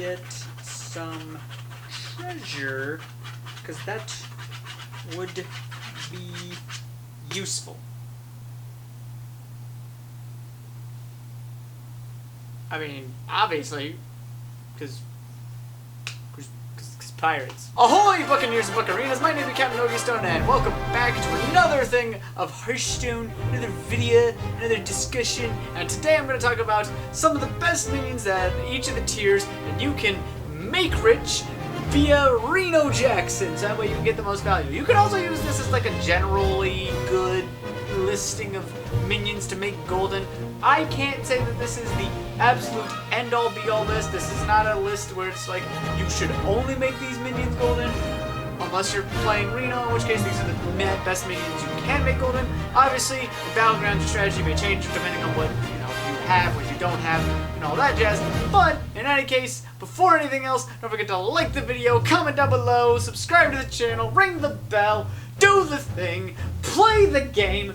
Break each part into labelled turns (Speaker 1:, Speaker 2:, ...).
Speaker 1: get some treasure, because that would be useful. I mean, obviously, because pirates. Ahoy, Buccaneers and Buccarinas! My name is Captain Yugioh, and welcome back to another thing of Hearthstone, another video, another discussion, and today I'm going to talk about some of the best minions at each of the tiers that you can make rich via Reno Jacksons. That way you can get the most value. You can also use this as like a generally good listing of minions to make golden. I can't say that this is the absolute end-all be-all list. This is not a list where it's like you should only make these minions golden unless you're playing Reno, in which case these are the best minions you can make golden. Obviously, the Battlegrounds strategy may change depending on what you have, what you don't have, and all that jazz. But in any case, before anything else, don't forget to like the video, comment down below, subscribe to the channel, ring the bell, do the thing, play the game,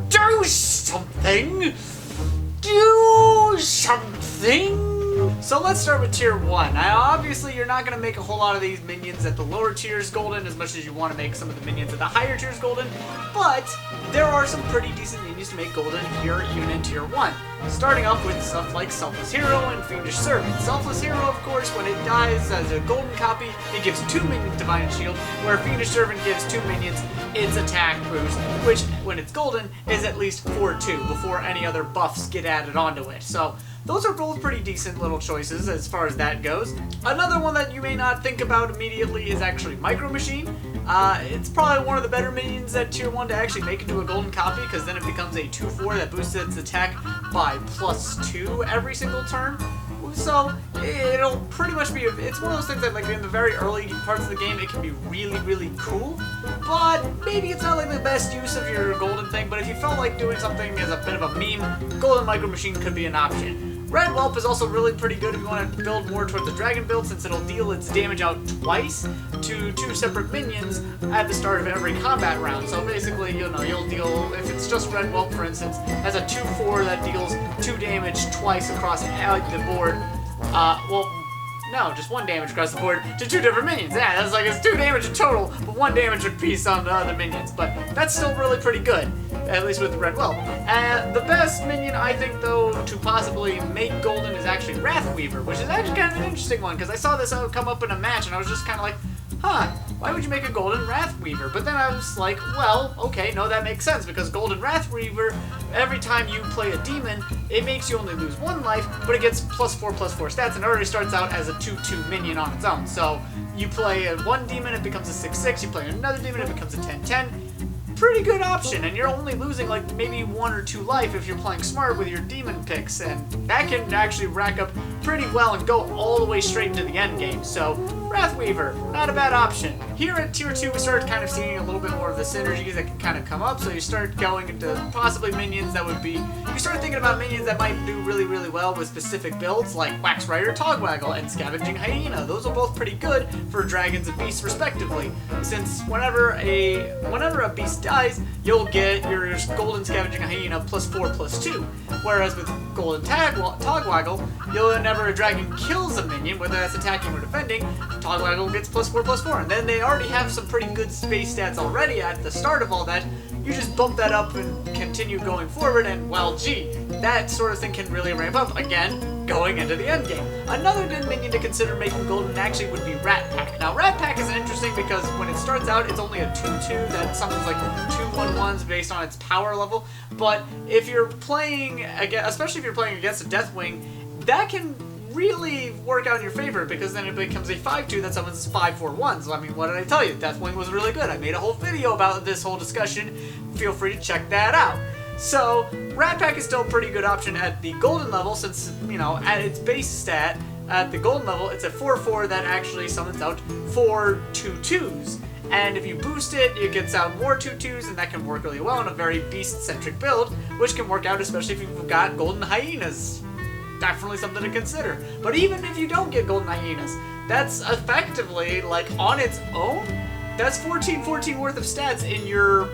Speaker 1: do something. Do something! So let's start with tier 1. Now obviously you're not going to make a whole lot of these minions at the lower tiers golden as much as you want to make some of the minions at the higher tiers golden, but there are some pretty decent minions to make golden here even in tier 1. Starting off with stuff like Selfless Hero and Fiendish Servant. Selfless Hero, of course, when it dies as a golden copy, it gives 2 minions Divine Shield, where Fiendish Servant gives 2 minions its attack boost, which, when it's golden, is at least 4-2 before any other buffs get added onto it. So those are both pretty decent little choices as far as that goes. Another one that you may not think about immediately is actually Micro Machine. It's probably one of the better minions at tier 1 to actually make into a golden copy, because then it becomes a 2-4 that boosts its attack by +2 every single turn. So it'll pretty much be, it's one of those things that like in the very early parts of the game it can be really, really cool, but maybe it's not like the best use of your golden thing. But if you felt like doing something as a bit of a meme, Golden Micro Machine could be an option. Red Whelp is also really pretty good if you want to build more towards the dragon build, since it'll deal its damage out twice to 2 separate minions at the start of every combat round. So basically, you'll deal, if it's just Red Whelp for instance, has a 2-4 that deals 2 damage twice across the board. No, just 1 damage across the board to 2 different minions. Yeah, that's like it's 2 damage in total, but 1 damage apiece on the other minions. But that's still really pretty good, at least with the Red Whelp. And the best minion, I think, though, to possibly make golden is actually Wrathweaver, which is actually kind of an interesting one, because I saw this come up in a match, and I was just kind of like, huh, why would you make a golden Wrathweaver? But then I was like, well, okay, no, that makes sense, because golden Wrathweaver, every time you play a demon, it makes you only lose 1 life, but it gets +4/+4 stats, and it already starts out as a 2-2 minion on its own. So you play one demon, it becomes a 6-6, you play another demon, it becomes a 10-10. Pretty good option, and you're only losing like maybe 1 or 2 life if you're playing smart with your demon picks, and that can actually rack up pretty well and go all the way straight into the end game. So Wrathweaver, not a bad option. Here at tier 2 we start kind of seeing a little bit more of the synergies that can kind of come up, so you start going into possibly minions that would be, you start thinking about minions that might do really, really well with specific builds like Wax Rider, Togwaggle, and Scavenging Hyena. Those are both pretty good for dragons and beasts respectively, since whenever a beast dies, you'll get your golden Scavenging Hyena +4/+2, whereas with golden Togwaggle, whenever a dragon kills a minion, whether that's attacking or defending, Togwaggle gets +4/+4, and then they already have some pretty good space stats already at the start of all that. You just bump that up and continue going forward, and well, gee, that sort of thing can really ramp up, again, going into the end game. Another good minion to consider making golden actually would be Rat Pack. Now, Rat Pack is interesting because when it starts out, it's only a 2-2, that something's like 2 1-1s based on its power level, but if you're playing, especially if you're playing against a Deathwing, that can really work out in your favor, because then it becomes a 5-2 that summons 5/4-1s. So, I mean, what did I tell you? Deathwing was really good. I made a whole video about this whole discussion. Feel free to check that out. So, Rat Pack is still a pretty good option at the golden level, since, at its base stat, at the golden level, it's a 4-4 that actually summons out 4 2-2s. And if you boost it, it gets out more 2-2s, and that can work really well in a very beast-centric build, which can work out especially if you've got golden hyenas. Definitely something to consider. But even if you don't get golden hyenas, that's effectively, like, on its own, that's 14 worth of stats in your,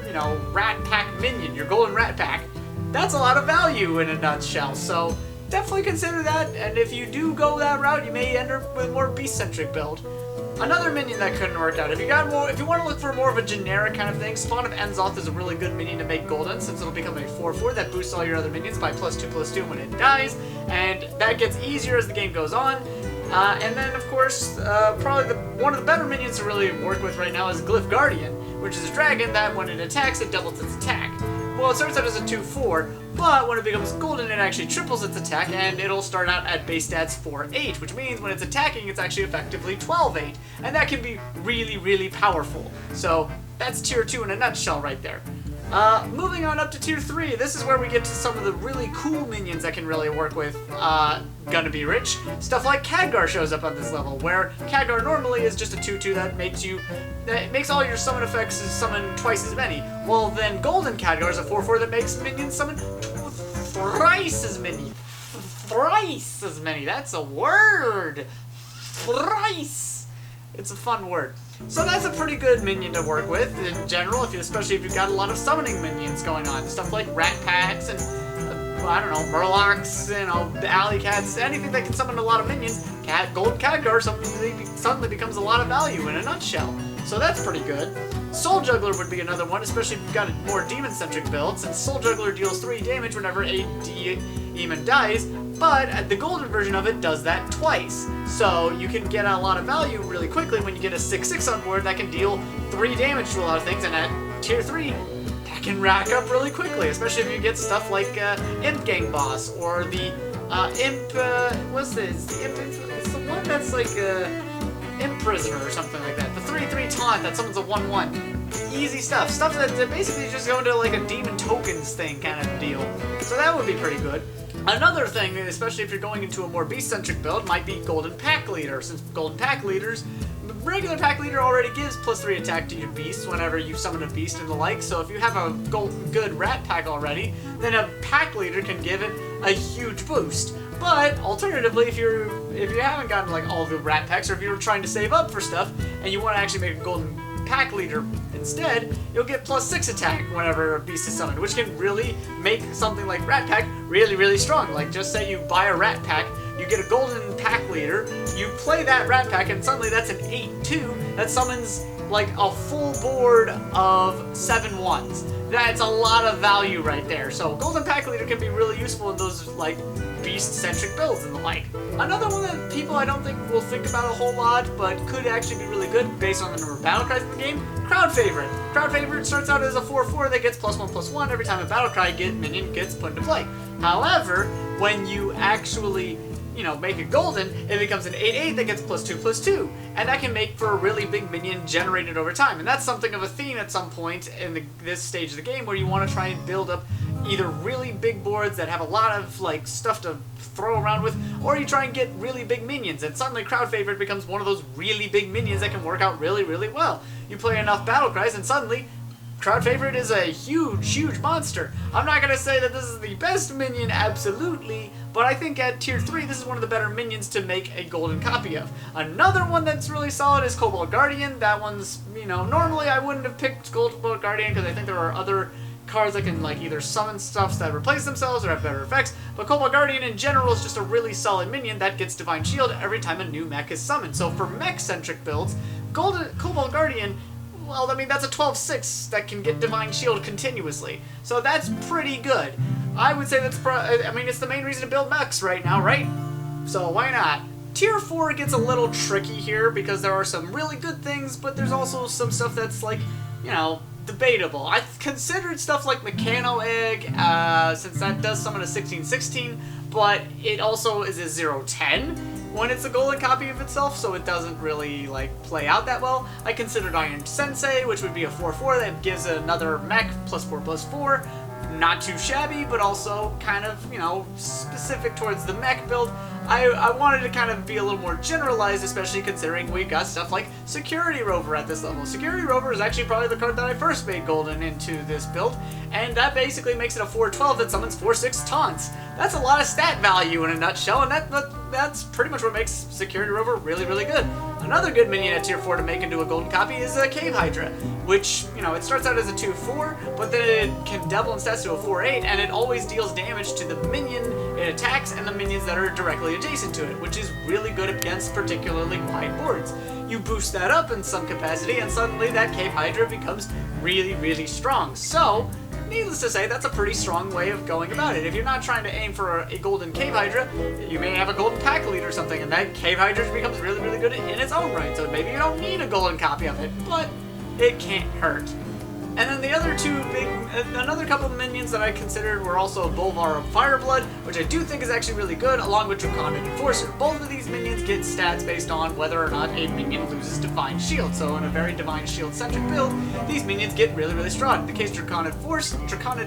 Speaker 1: Rat Pack minion, your golden Rat Pack. That's a lot of value in a nutshell, so definitely consider that, and if you do go that route, you may end up with a more beast-centric build. Another minion that couldn't work out, if you want to look for more of a generic kind of thing, Spawn of Enzoth is a really good minion to make golden, since it'll become a 4/4 that boosts all your other minions by +2/+2 when it dies, and that gets easier as the game goes on. And then, of course, probably one of the better minions to really work with right now is Glyph Guardian, which is a dragon that when it attacks, it doubles its attack. Well, it starts out as a 2/4, but when it becomes golden, it actually triples its attack, and it'll start out at base stats 4/8, which means when it's attacking, it's actually effectively 12/8, and that can be really, really powerful. So that's tier 2 in a nutshell right there. Moving on up to tier 3, this is where we get to some of the really cool minions that can really work with Gonna Be Rich. Stuff like Khadgar shows up on this level, where Khadgar normally is just a 2/2 that makes all your summon effects summon twice as many. Well, then Golden Khadgar is a 4/4 that makes minions summon thrice as many. Thrice as many. That's a word. Thrice. It's a fun word. So that's a pretty good minion to work with in general, especially if you've got a lot of summoning minions going on. Stuff like Rat Packs and, I don't know, Murlocs, the Alley Cats, anything that can summon a lot of minions. Golden Khadgar suddenly becomes a lot of value in a nutshell. So that's pretty good. Soul Juggler would be another one, especially if you've got a more demon-centric build, since Soul Juggler deals 3 damage whenever a demon dies, but the golden version of it does that twice. So you can get a lot of value really quickly when you get a 6/6 on board that can deal 3 damage to a lot of things, and at tier 3, that can rack up really quickly, especially if you get stuff like Imp Gang Boss, or the what's this? It's the one that's like Imp Prisoner or something like that. The 3/3 taunt that summons a 1/1. Easy stuff. Stuff that basically just go into like a demon tokens thing kind of deal. So that would be pretty good. Another thing, especially if you're going into a more beast-centric build, might be Golden Pack Leader, since Golden Pack Leaders, the regular Pack Leader already gives +3 attack to your beasts whenever you summon a beast and the like, so if you have a good Rat Pack already, then a Pack Leader can give it a huge boost. But alternatively, if you haven't gotten like all the Rat Packs, or if you're trying to save up for stuff and you want to actually make a Golden Pack Leader instead, you'll get +6 attack whenever a beast is summoned, which can really make something like Rat Pack really, really strong. Like, just say you buy a Rat Pack, you get a Golden Pack Leader, you play that Rat Pack, and suddenly that's an 8/2 that summons like a full board of 7/1s. That's a lot of value right there. So Golden Pack Leader can be really useful in those like beast-centric builds and the like. Another one that people I don't think will think about a whole lot, but could actually be really good based on the number of battle cries in the game, Crowd Favorite. Crowd Favorite starts out as a 4/4 that gets +1/+1 every time a battle cry minion gets put into play. However, when you actually make it golden, it becomes an 8/8 that gets +2/+2, and that can make for a really big minion generated over time. And that's something of a theme at some point in this stage of the game, where you want to try and build up either really big boards that have a lot of like stuff to throw around with, or you try and get really big minions, and suddenly Crowd Favorite becomes one of those really big minions that can work out really, really well. You play enough battle cries, and suddenly Crowd Favorite is a huge, huge monster. I'm not going to say that this is the best minion, absolutely, but I think at tier 3, this is one of the better minions to make a golden copy of. Another one that's really solid is Cobalt Guardian. That one's, normally I wouldn't have picked Cobalt Guardian because I think there are other cards that can like either summon stuffs that replace themselves or have better effects, but Cobalt Guardian in general is just a really solid minion that gets Divine Shield every time a new mech is summoned. So for mech-centric builds, Cobalt Guardian, well, I mean, that's a 12/6 that can get Divine Shield continuously. So that's pretty good. I would say it's the main reason to build mechs right now, right? So why not? Tier 4 gets a little tricky here because there are some really good things, but there's also some stuff that's like, debatable. I've considered stuff like Mechano Egg, since that does summon a 16/16, but it also is a 0/10 when it's a golden copy of itself, so it doesn't really play out that well. I considered Iron Sensei, which would be a 4/4 that gives another mech +4/+4. Not too shabby, but also kind of, specific towards the mech build. I wanted to kind of be a little more generalized, especially considering we got stuff like Security Rover at this level. Security Rover is actually probably the card that I first made golden into this build, and that basically makes it a 4/12 that summons 4/6 taunts. That's a lot of stat value in a nutshell, and that's pretty much what makes Security Rover really, really good. Another good minion at tier 4 to make into a golden copy is a Cave Hydra, which, you know, it starts out as a 2-4, but then it can double in stats to a 4-8, and it always deals damage to the minion it attacks and the minions that are directly adjacent to it, which is really good against particularly wide boards. You boost that up in some capacity, and suddenly that Cave Hydra becomes really, really strong. So, needless to say, that's a pretty strong way of going about it. If you're not trying to aim for a golden Cave Hydra, you may have a golden pack lead or something, and that Cave Hydra becomes really, really good in its own right. So maybe you don't need a golden copy of it, but it can't hurt. And then the other two another couple of minions that I considered were also Bolvar of Fireblood, which I do think is actually really good, along with Draconic Enforcer. Both of these minions get stats based on whether or not a minion loses Divine Shield. So in a very Divine Shield-centric build, these minions get really, really strong. In the case of Draconic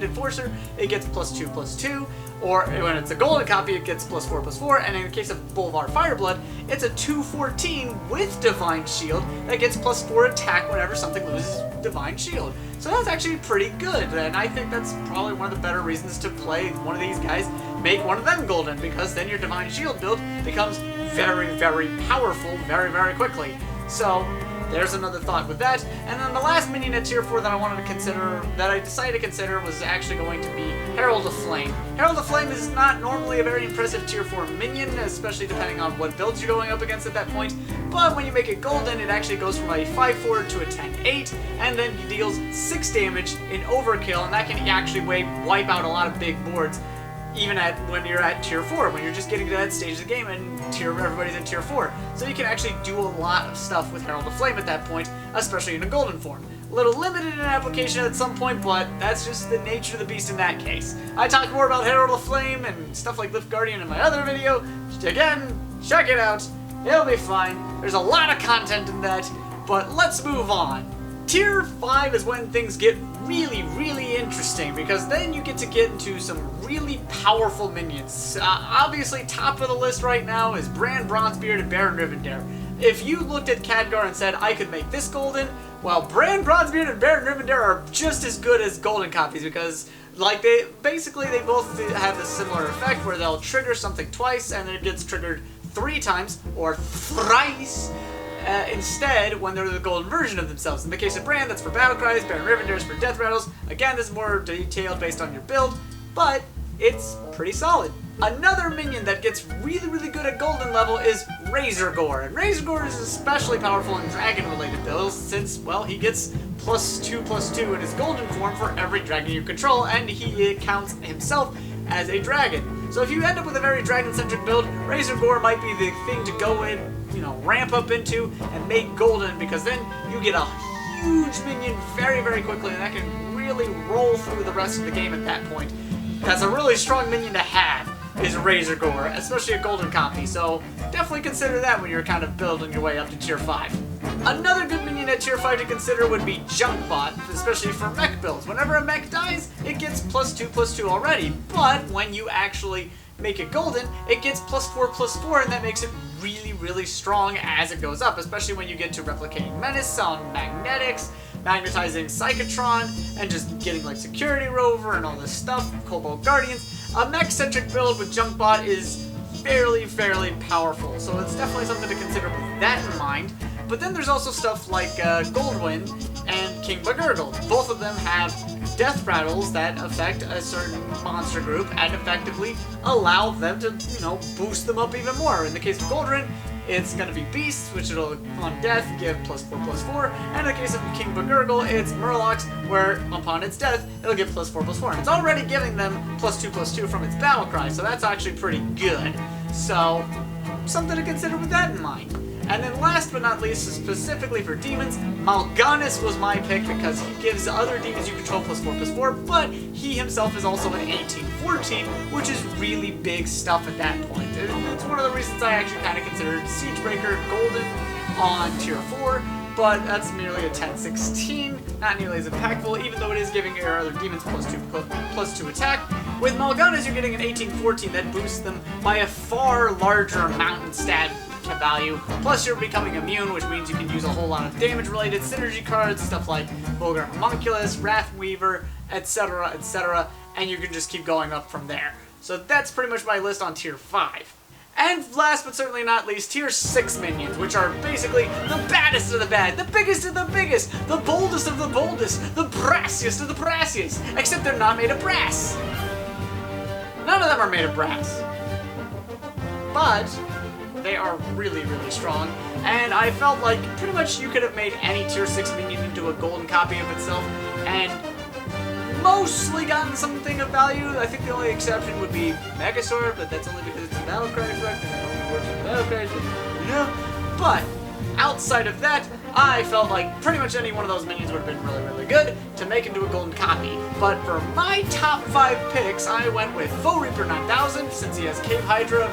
Speaker 1: Enforcer, it gets +2/+2, or when it's a golden copy, it gets +4/+4, and in the case of Bolvar Fireblood, it's a 2/14 with Divine Shield that gets +4 attack whenever something loses Divine Shield. So that's actually pretty good, and I think that's probably one of the better reasons to play one of these guys, make one of them golden, because then your Divine Shield build becomes very, very powerful very, very quickly. So there's another thought with that. And then the last minion at tier 4 that I wanted to consider, that I decided to consider, was actually going to be Herald of Flame. Herald of Flame is not normally a very impressive tier 4 minion, especially depending on what builds you're going up against at that point. But when you make it golden, it actually goes from a 5-4 to a 10-8, and then deals 6 damage in overkill, and that can actually wipe out a lot of big boards, even when you're at tier 4, when you're just getting to that stage of the game and everybody's in tier 4. So you can actually do a lot of stuff with Herald of Flame at that point, especially in a golden form. A little limited in application at some point, but that's just the nature of the beast in that case. I talked more about Herald of Flame and stuff like Lift Guardian in my other video. Again, check it out. It'll be fine. There's a lot of content in that, but let's move on. Tier 5 is when things get really, really interesting, because then you get to get into some really powerful minions. Obviously, top of the list right now is Brand Bronzebeard and Baron Rivendare. If you looked at Khadgar and said, I could make this golden, well, Brand Bronzebeard and Baron Rivendare are just as good as golden copies, because like they both have a similar effect where they'll trigger something twice and then it gets triggered 3 times or thrice. Instead, when they're the golden version of themselves. In the case of Brand, that's for battle cries, Baron Rivendare is for death rattles. Again, this is more detailed based on your build, but it's pretty solid. Another minion that gets really, really good at golden level is Razorgore. And Razorgore is especially powerful in dragon-related builds since, well, he gets +2/+2 in his golden form for every dragon you control, and he counts himself as a dragon. So if you end up with a very dragon-centric build, Razorgore might be the thing to go in, you know, ramp up into and make golden, because then you get a huge minion very, very quickly, and that can really roll through the rest of the game at that point. That's a really strong minion to have, is Razorgore, especially a golden copy, so definitely consider that when you're kind of building your way up to tier 5. Another good minion at tier 5 to consider would be Junkbot, especially for mech builds. Whenever a mech dies, it gets +2/+2 already, but when you actually make it golden, it gets +4/+4, and that makes it really, really strong as it goes up, especially when you get to Replicating Menace on Magnetics, Magnetizing Psychotron, and just getting like Security Rover and all this stuff, Cobalt Guardians. A mech-centric build with Junkbot is fairly powerful, so it's definitely something to consider with that in mind. But then there's also stuff like Goldwind and King Bagurgle. Both of them have death rattles that affect a certain monster group and effectively allow them to, you know, boost them up even more. In the case of Goldwind, it's going to be Beasts, which it'll, on death, give +4/+4. And in the case of King Bagurgle, it's Murlocs, where upon its death, it'll give +4/+4. And it's already giving them +2/+2 from its battle cry, so that's actually pretty good. So, something to consider with that in mind. And then last but not least, specifically for demons, Mal'Ganis was my pick because he gives other demons you control +4/+4, but he himself is also an 18/14, which is really big stuff at that point. It's one of the reasons I actually kind of considered Siegebreaker golden on tier 4, but that's merely a 10/16, not nearly as impactful, even though it is giving your other demons +2/+2 attack. With Mal'Ganis, you're getting an 18/14 that boosts them by a far larger amount in stat value, plus you're becoming immune, which means you can use a whole lot of damage-related synergy cards, stuff like Vulgar Homunculus, Wrathweaver, etc., and you can just keep going up from there. So that's pretty much my list on tier 5. And last but certainly not least, tier 6 minions, which are basically the baddest of the bad, the biggest of the biggest, the boldest of the boldest, the brassiest of the brassiest, except they're not made of brass. None of them are made of brass. But they are really, really strong, and I felt like pretty much you could have made any tier 6 minion into a golden copy of itself, and mostly gotten something of value. I think the only exception would be Megasaur, but that's only because it's a battle cry effect, and it only works with battle cries, you know? But outside of that, I felt like pretty much any one of those minions would have been really, really good to make into a golden copy. But for my top 5 picks, I went with Foe Reaper 9000, since he has Cave Hydra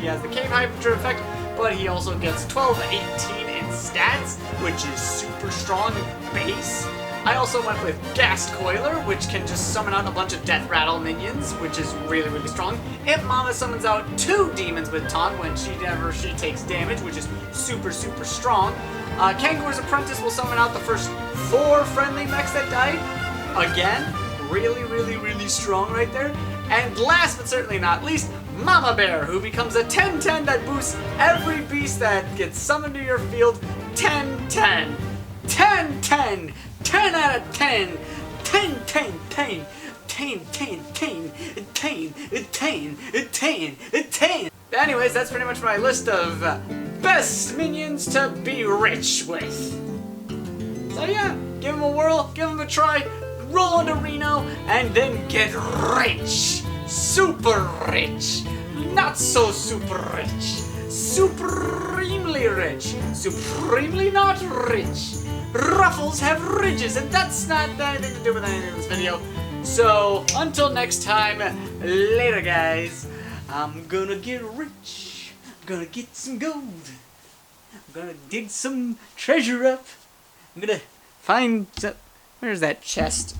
Speaker 1: he has the Cave Hydra effect, but he also gets 12-18 in stats, which is super strong base. I also went with Ghast Coiler, which can just summon out a bunch of Death Rattle minions, which is really, really strong. Imp Mama summons out 2 demons with Taunt whenever she takes damage, which is super, super strong. Kangor's Apprentice will summon out the first 4 friendly mechs that died. Again, really, really, really strong right there. And last but certainly not least, Mama Bear, who becomes a 10-10 that boosts every beast that gets summoned to your field 10-10. 10-10! 10 out of 10! 10, 10, 10! 10, 10, 10! 10, 10, 10, 10! Anyways, that's pretty much my list of best minions to be rich with. So yeah, give them a whirl, give them a try, roll into Reno, and then get rich! Super rich! Not so super rich! Supremely rich! Supremely not rich! Ruffles have ridges, and that's not anything to do with anything in this video. So, until next time, later guys. I'm gonna get rich. I'm gonna get some gold. I'm gonna dig some treasure up. I'm gonna find... Where's that chest?